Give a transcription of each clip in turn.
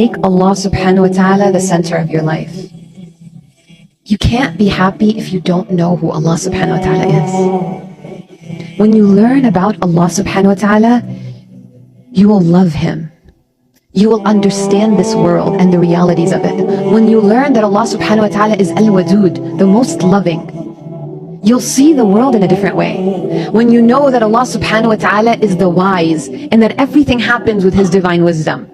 Make Allah subhanahu wa ta'ala the center of your life. You can't be happy if you don't know who Allah subhanahu wa ta'ala is. When you learn about Allah subhanahu wa ta'ala, you will love Him. You will understand this world and the realities of it. When you learn that Allah subhanahu wa ta'ala is Al-Wadud, the most loving, you'll see the world in a different way. When you know that Allah subhanahu wa ta'ala is the wise and that everything happens with His divine wisdom,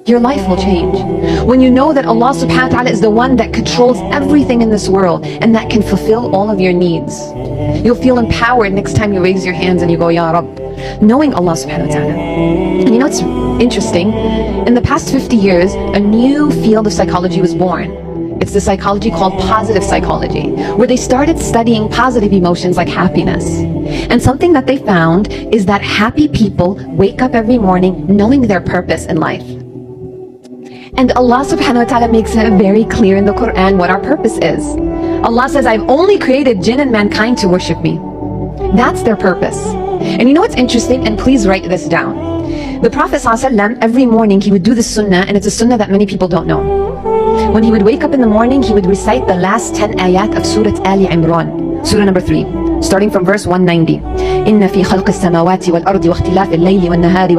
your life will change. When you know that Allah subhanahu wa ta'ala is the one that controls everything in this world and that can fulfill all of your needs, you'll feel empowered next time you raise your hands and you go, Ya Rabb, knowing Allah subhanahu wa ta'ala. And you know what's interesting? In the past 50 years, a new field of psychology was born. It's the psychology called positive psychology, where they started studying positive emotions like happiness. And something that they found is that happy people wake up every morning knowing their purpose in life. And Allah subhanahu wa ta'ala makes it very clear in the Quran what our purpose is. Allah says, I've only created jinn and mankind to worship me. That's their purpose. And you know what's interesting? And please write this down. The Prophet ﷺ, every morning he would do the sunnah, and it's a sunnah that many people don't know. When he would wake up in the morning, he would recite the last 10 ayat of Surah Ali Imran, Surah number 3, starting from verse 190. إن في خلق السماوات والأرض واختلاف الليل والنهار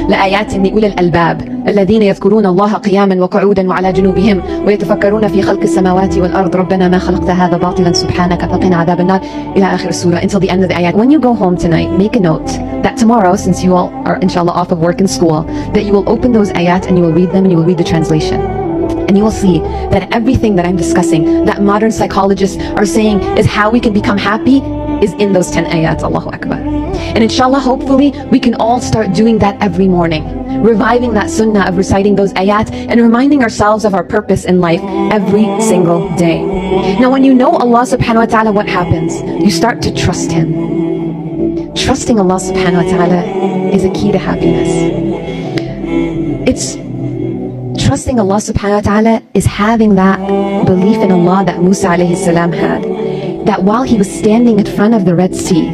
لآيات لأولي الألباب الذين يذكرون الله قياما وقعودا وعلى جنوبهم ويتفكرون في خلق السماوات والأرض ربنا ما خلقت هذا باطلا سبحانك فقنا عذاب النار إلى آخر السورة, until the end of the ayat. When you go home tonight, make a note that tomorrow, since you all are inshallah off of work and school, that you will open those ayat and you will read them and you will read the translation. And you will see that everything that I'm discussing, that modern psychologists are saying is how we can become happy, is in those 10 ayats. Allahu Akbar. And inshallah, hopefully, we can all start doing that every morning, reviving that sunnah of reciting those ayat and reminding ourselves of our purpose in life every single day. Now, when you know Allah subhanahu wa ta'ala, what happens? You start to trust Him. Trusting Allah subhanahu wa ta'ala is a key to happiness. It's trusting Allah subhanahu wa ta'ala is having that belief in Allah that Musa alayhi salam had, that while he was standing in front of the Red Sea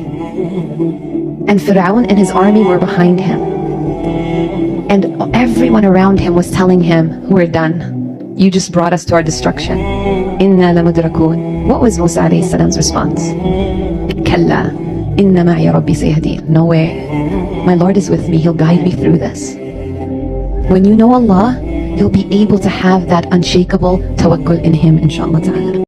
and Fir'aun and his army were behind him and everyone around him was telling him, we're done, you just brought us to our destruction, inna lamudrakun. What was Musa alayhi salam's response? Kalla inna ma'i rabbi sayahdin. No way, my Lord is with me, He'll guide me through this. When you know Allah, you'll be able to have that unshakable tawakkul in Him, inshallah ta'ala.